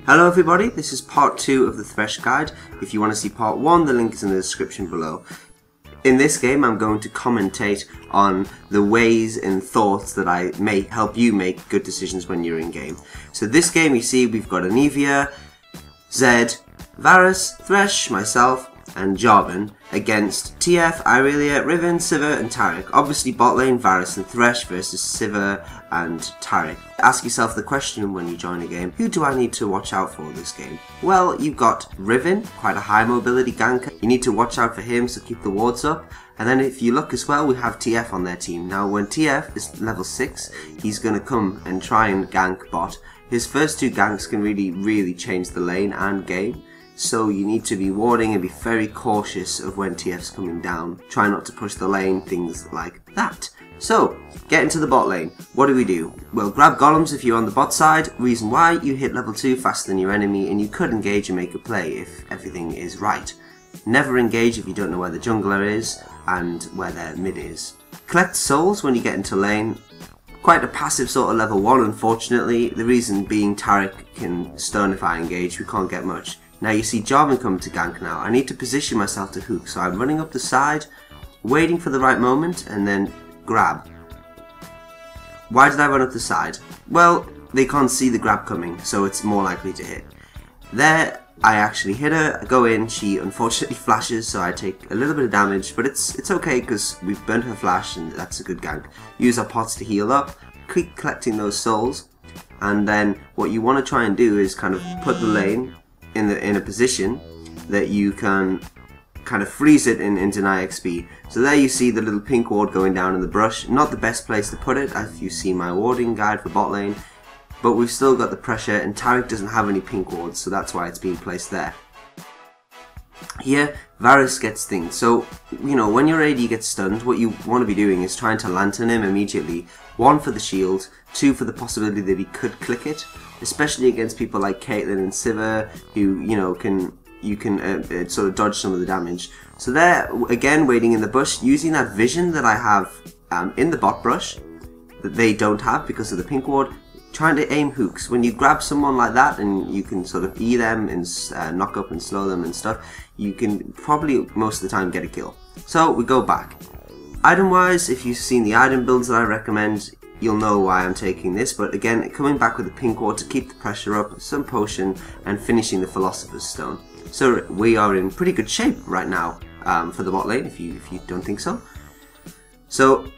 Hello everybody, this is part 2 of the Thresh guide. If you want to see part 1, the link is in the description below. In this game I'm going to commentate on the ways and thoughts that I may help you make good decisions when you're in game. So this game you see we've got Anivia, Zed, Varus, Thresh, myself and Jarvan against TF, Irelia, Riven, Sivir and Taric. Obviously Botlane, Varus and Thresh versus Sivir and Taric. Ask yourself the question when you join a game, who do I need to watch out for this game? Well, you've got Riven, quite a high mobility ganker. You need to watch out for him, so keep the wards up. And then if you look as well, we have TF on their team. Now when TF is level 6, he's going to come and try and gank bot. His first 2 ganks can really change the lane and game. So you need to be warding and be very cautious of when TF's coming down. Try not to push the lane, things like that. So, get into the bot lane. What do? Well, grab golems if you're on the bot side. Reason why, you hit level 2 faster than your enemy and you could engage and make a play if everything is right. Never engage if you don't know where the jungler is and where their mid is. Collect souls when you get into lane. Quite a passive sort of level 1 unfortunately. The reason being Taric can stun if I engage, we can't get much. Now you see Jarvan come to gank now. I need to position myself to hook, so I'm running up the side, waiting for the right moment, and then grab. Why did I run up the side? Well, they can't see the grab coming, so it's more likely to hit. There, I actually hit her, I go in, she unfortunately flashes, so I take a little bit of damage, but it's okay because we've burnt her flash and that's a good gank. Use our pots to heal up, keep collecting those souls, and then what you want to try and do is kind of put the lane in a position that you can kind of freeze it and deny XP. So there you see the little pink ward going down in the brush. Not the best place to put it, as you see my warding guide for bot lane, but we've still got the pressure and Taric doesn't have any pink wards, so that's why it's being placed there. Here, Varus gets things. So, you know, when your AD gets stunned, what you want to be doing is trying to lantern him immediately. 1 for the shield, 2 for the possibility that he could click it, especially against people like Caitlyn and Sivir, who, you know, you can sort of dodge some of the damage. So there, again, waiting in the bush, using that vision that I have in the bot brush, that they don't have because of the pink ward, trying to aim hooks. When you grab someone like that and you can sort of E them and knock up and slow them and stuff, you can probably most of the time get a kill. So we go back. Item wise, if you've seen the item builds that I recommend, you'll know why I'm taking this, but again, coming back with the pink ward to keep the pressure up, some potion, and finishing the Philosopher's Stone. So we are in pretty good shape right now for the bot lane, if you don't think so. So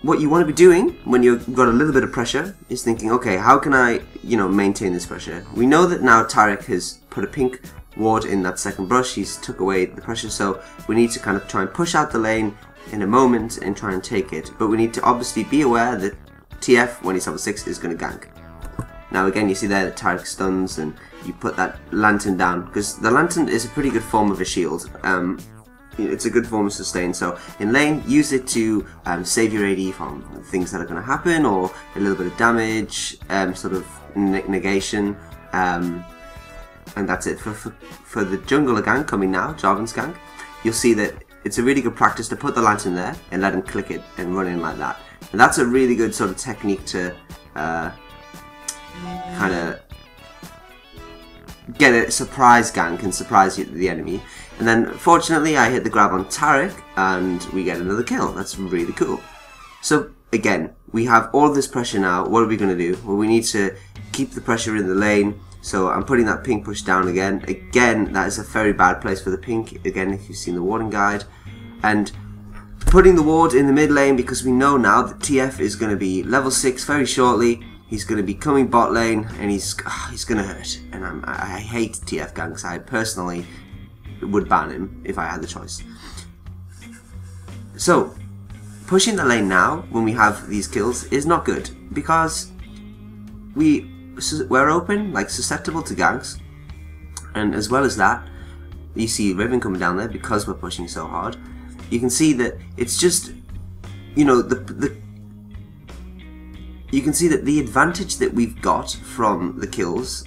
what you want to be doing when you've got a little bit of pressure is thinking, okay, how can I, you know, maintain this pressure? We know that now Taric has put a pink ward in that second brush, he's took away the pressure, so we need to kind of try and push out the lane in a moment and try and take it. But we need to obviously be aware that TF, when he's level 6, is going to gank. Now again, you see there that Taric stuns and you put that lantern down, because the lantern is a pretty good form of a shield. It's a good form of sustain, so in lane, use it to save your AD from things that are going to happen, or a little bit of damage, sort of negation, and that's it. For the jungler gank coming now, Jarvan's gank, you'll see that it's a really good practice to put the lantern there and let him click it and run in like that. And that's a really good sort of technique to kind of get a surprise gank and surprise the enemy. And then fortunately I hit the grab on Taric and we get another kill. That's really cool. So again, we have all this pressure now. What are we going to do? Well, we need to keep the pressure in the lane. So I'm putting that pink push down again. Again, that is a very bad place for the pink. Again, if you've seen the warding guide. And putting the ward in the mid lane, because we know now that TF is going to be level 6 very shortly. He's going to be coming bot lane and he's going to hurt. And I hate TF ganks. I personally would ban him if I had the choice. So pushing the lane now when we have these kills is not good, because we're open, like susceptible to ganks, and as well as that, you see Riven coming down there because we're pushing so hard. You can see that it's just, you know, you can see that the advantage that we've got from the kills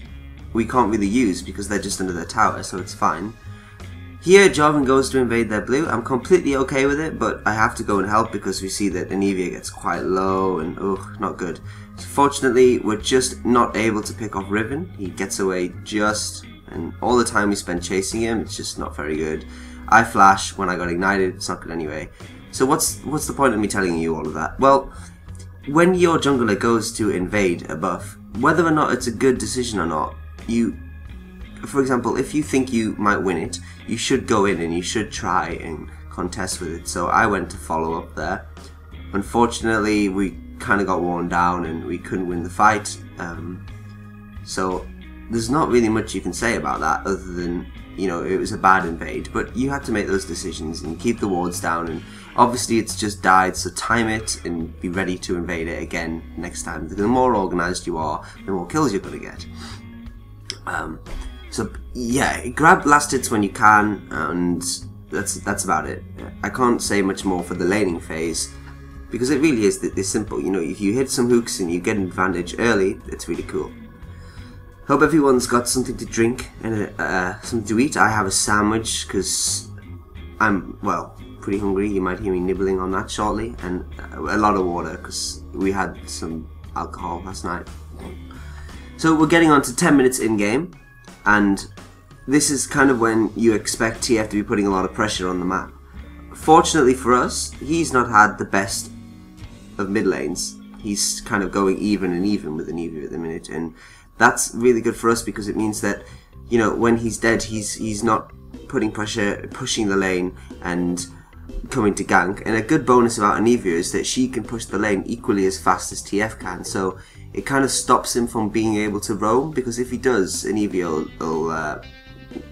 we can't really use because they're just under their tower, so it's fine. Here, Jarvan goes to invade their blue. I'm completely okay with it, but I have to go and help because we see that Anivia gets quite low and, not good. Fortunately, we're just not able to pick off Riven. He gets away just, and all the time we spend chasing him, it's just not very good. I flash when I got ignited, it's not good anyway. So what's the point of me telling you all of that? Well, when your jungler goes to invade a buff, whether or not it's a good decision or not, for example, if you think you might win it, you should go in and you should try and contest with it. So I went to follow up there. Unfortunately, we kind of got worn down and we couldn't win the fight. So there's not really much you can say about that other than, you know, it was a bad invade. But you had to make those decisions and keep the wards down. And obviously it's just died, so time it and be ready to invade it again next time. The more organized you are, the more kills you're going to get. So yeah, grab last hits when you can, and that's about it. I can't say much more for the laning phase, because it really is this simple. You know, if you hit some hooks and you get an advantage early, it's really cool. Hope everyone's got something to drink and something to eat. I have a sandwich because I'm, well, pretty hungry. You might hear me nibbling on that shortly, and a lot of water because we had some alcohol last night. So we're getting on to 10 minutes in game. And this is kind of when you expect TF to be putting a lot of pressure on the map. Fortunately for us, he's not had the best of mid lanes. He's kind of going even and even with Anivia at the minute, and that's really good for us because it means that, you know, when he's dead, he's not putting pressure, pushing the lane and coming to gank. And a good bonus about Anivia is that she can push the lane equally as fast as TF can, so it kind of stops him from being able to roam, because if he does, Anivia will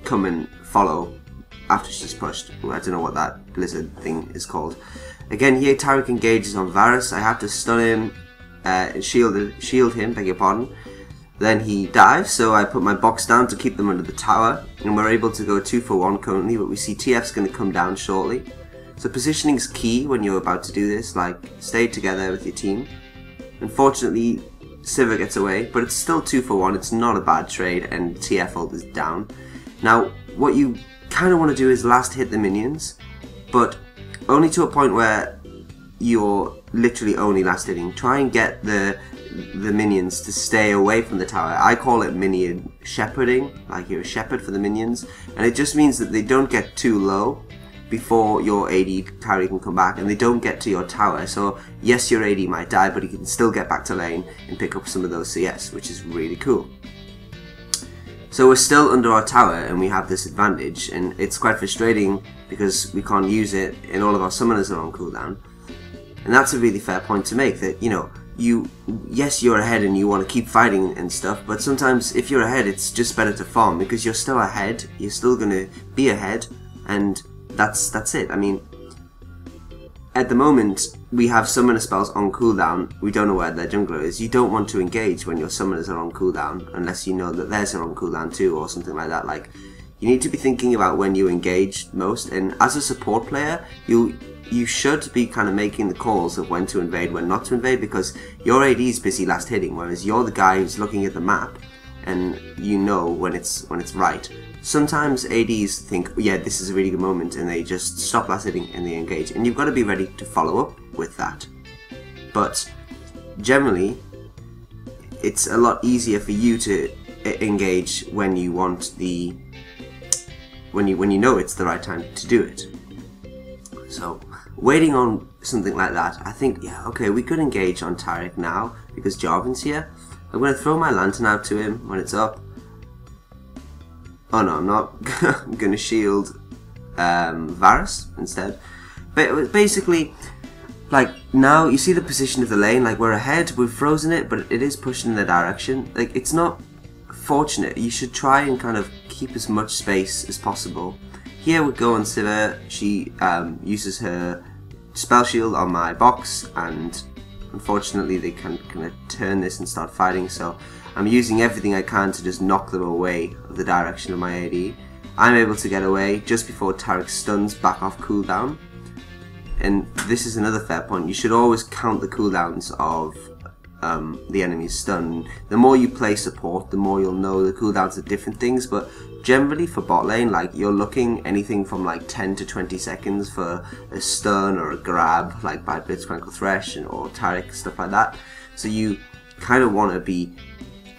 come and follow after she's pushed. I don't know what that blizzard thing is called. Again, here Taric engages on Varus. I have to stun him, shield him, beg your pardon. Then he dives, so I put my box down to keep them under the tower, and we're able to go 2 for 1 currently, but we see TF's going to come down shortly. So positioning is key when you're about to do this, like stay together with your team. Unfortunately, Sivir gets away, but it's still 2 for 1, it's not a bad trade, and TF ult is down. Now, what you kind of want to do is last hit the minions, but only to a point where you're literally only last hitting. Try and get the minions to stay away from the tower. I call it minion shepherding, like you're a shepherd for the minions, and it just means that they don't get too low before your AD carry can come back, and they don't get to your tower. So yes, your AD might die, but he can still get back to lane and pick up some of those CS, which is really cool. So we're still under our tower and we have this advantage, and it's quite frustrating because we can't use it and all of our summoners are on cooldown. And that's a really fair point to make, that, you know, yes, you're ahead and you want to keep fighting and stuff, but sometimes if you're ahead, it's just better to farm because you're still ahead, you're still going to be ahead, and that's it. I mean, at the moment, we have summoner spells on cooldown. We don't know where their jungler is. You don't want to engage when your summoners are on cooldown unless you know that theirs are on cooldown too or something like that. Like, you need to be thinking about when you engage most, and as a support player, you should be kind of making the calls of when to invade, when not to invade, because your AD is busy last hitting, whereas you're the guy who's looking at the map and you know when it's right. Sometimes ADs think, yeah, this is a really good moment, and they just stop last hitting and they engage, and you've got to be ready to follow up with that. But generally, it's a lot easier for you to engage when you want the when you know it's the right time to do it. So waiting on something like that, I think, yeah, okay, we could engage on Taric now because Jarvan's here. I'm going to throw my lantern out to him when it's up. Oh no, I'm not. I'm going to shield Varus instead. But basically, like, now you see the position of the lane, like we're ahead, we've frozen it, but it is pushing in the direction. Like, it's not fortunate. You should try and kind of keep as much space as possible. Here we go on Sivir. She uses her spell shield on my box, and unfortunately they can kind of turn this and start fighting, so I'm using everything I can to just knock them away of the direction of my AD. I'm able to get away just before Taric stuns back off cooldown. And this is another fair point. You should always count the cooldowns of the enemy's stun. The more you play support, the more you'll know the cooldowns of different things, but generally for bot lane, like, you're looking anything from like 10 to 20 seconds for a stun or a grab, like by Blitzcrank Thresh or Taric, stuff like that. So you kind of want to be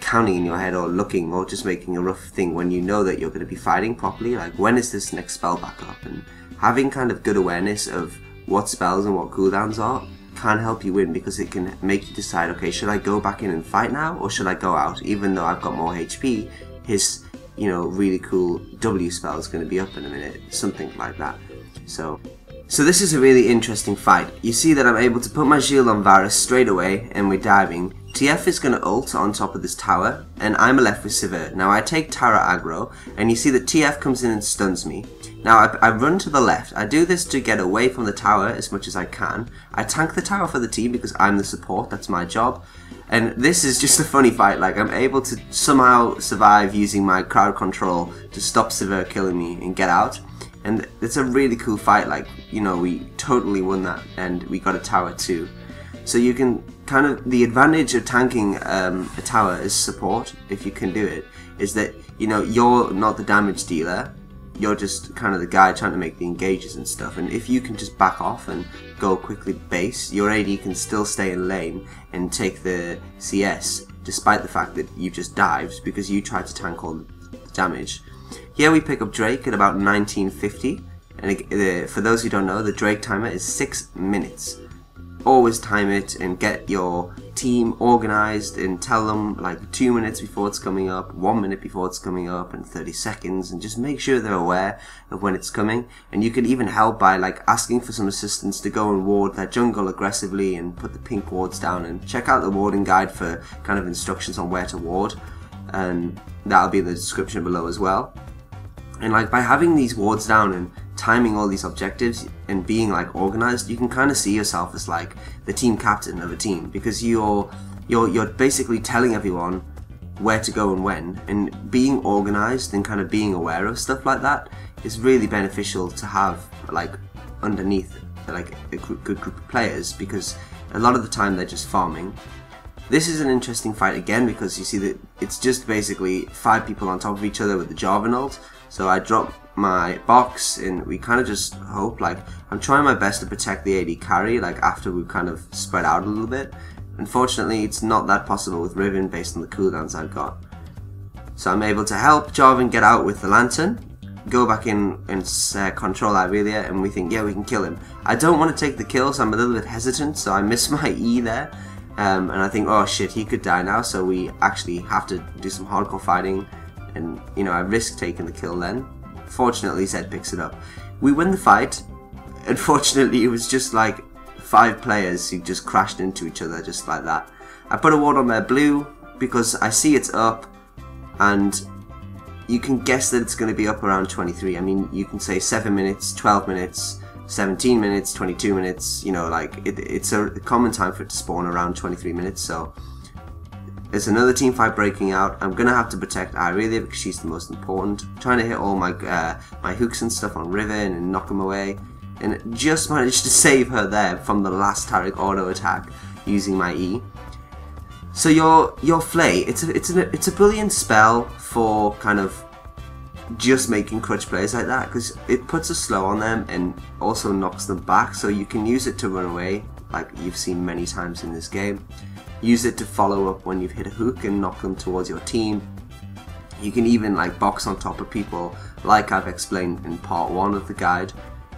counting in your head or looking or just making a rough thing when you know that you're going to be fighting properly, like when is this next spell back up, and having kind of good awareness of what spells and what cooldowns are can help you win, because it can make you decide, okay, should I go back in and fight now, or should I go out? Even though I've got more HP, his, you know, really cool W spell is going to be up in a minute, something like that. So this is a really interesting fight. You see that I'm able to put my shield on Varus straight away, and we're diving. TF is going to ult on top of this tower, and I'm left with Sivir. Now I take Tara aggro, and you see that TF comes in and stuns me. Now I run to the left. I do this to get away from the tower as much as I can. I tank the tower for the team because I'm the support, that's my job. And this is just a funny fight, like I'm able to somehow survive using my crowd control to stop Sivir killing me and get out. And it's a really cool fight, like, you know, we totally won that and we got a tower too. So you can kind of, the advantage of tanking a tower as support, if you can do it, is that, you know, you're not the damage dealer, you're just kind of the guy trying to make the engages and stuff, and if you can just back off and go quickly base, your AD can still stay in lane and take the CS, despite the fact that you just dived because you tried to tank all the damage. Here we pick up Drake at about 1950, and for those who don't know, the Drake timer is 6 minutes. Always time it and get your team organized and tell them like 2 minutes before it's coming up, 1 minute before it's coming up, and 30 seconds, and just make sure they're aware of when it's coming. And you can even help by like asking for some assistance to go and ward their jungle aggressively and put the pink wards down, and check out the warding guide for kind of instructions on where to ward, and that'll be in the description below as well. And like by having these wards down and timing all these objectives and being like organized, you can kind of see yourself as like the team captain of a team, because you're basically telling everyone where to go and when, and being organized and kind of being aware of stuff like that is really beneficial to have like underneath like a good group of players, because a lot of the time they're just farming. This is an interesting fight again because you see that it's just basically 5 people on top of each other with the Jarvan ult. So I drop my box and we kind of just hope, like, I'm trying my best to protect the AD carry, like after we've kind of spread out a little bit. Unfortunately, it's not that possible with Riven based on the cooldowns I've got. So I'm able to help Jarvan get out with the lantern, go back in and control Irelia, and we think, yeah, we can kill him. I don't want to take the kill, so I'm a little bit hesitant, so I miss my E there. And I think, oh shit, he could die now, so we actually have to do some hardcore fighting. And, you know, I risk taking the kill then. Fortunately, Zed picks it up. We win the fight. Unfortunately, it was just like 5 players who just crashed into each other just like that. I put a ward on their blue because I see it's up, and you can guess that it's going to be up around 23. I mean, you can say 7 minutes, 12 minutes, 17 minutes, 22 minutes, you know, like it's a common time for it to spawn around 23 minutes, so there's another team fight breaking out. I'm gonna have to protect Irelia because she's the most important. Trying to hit all my my hooks and stuff on Riven and knock them away, and just managed to save her there from the last Taric auto attack using my E. So your Flay, it's a brilliant spell for kind of just making clutch plays like that, because it puts a slow on them and also knocks them back, so you can use it to run away like you've seen many times in this game. Use it to follow up when you've hit a hook and knock them towards your team. You can even like box on top of people, like I've explained in part 1 of the guide.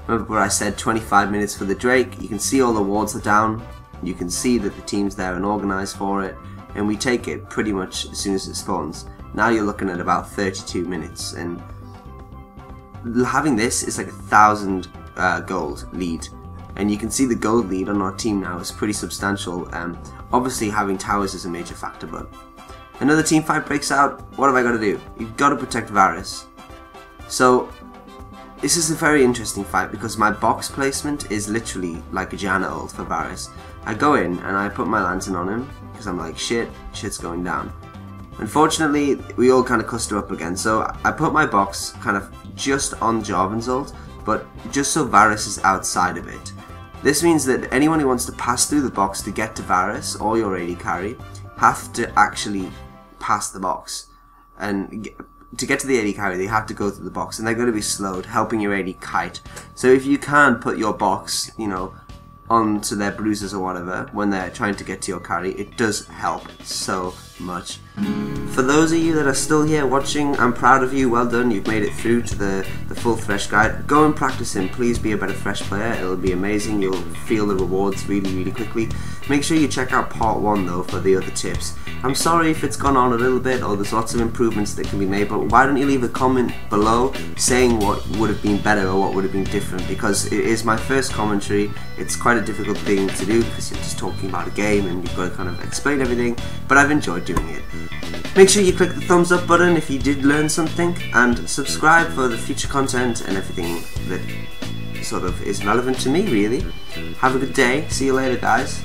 Remember where I said 25 minutes for the Drake? You can see all the wards are down, you can see that the team's there and organised for it, and we take it pretty much as soon as it spawns. Now you're looking at about 32 minutes, and having this is like 1,000 gold lead. And you can see the gold lead on our team now is pretty substantial. Obviously having towers is a major factor, but another team fight breaks out. What have I got to do? You've got to protect Varus. So this is a very interesting fight because my box placement is literally like a Janna ult for Varus. I go in and I put my lantern on him because I'm like, shit's going down. Unfortunately, we all kind of cluster up again, so I put my box kind of just on Jarvan's ult, but just so Varus is outside of it. This means that anyone who wants to pass through the box to get to Varus or your AD carry have to actually pass the box. And to get to the AD carry, they have to go through the box, and they're going to be slowed, helping your AD kite. So if you can put your box, you know, onto their bruises or whatever when they're trying to get to your carry, it does help so much. For those of you that are still here watching, I'm proud of you. Well done, you've made it through to the full Thresh guide. Go and practice him. Please be a better Thresh player. It'll be amazing. You'll feel the rewards really quickly. Make sure you check out part 1 though for the other tips. I'm sorry if it's gone on a little bit or there's lots of improvements that can be made, but why don't you leave a comment below saying what would have been better or what would have been different, because it is my first commentary. It's quite a difficult thing to do because you're just talking about a game and you've got to kind of explain everything, but I've enjoyed doing it. Make sure you click the thumbs up button if you did learn something, and subscribe for the future content and everything that sort of is relevant to me, really. Have a good day. See you later, guys.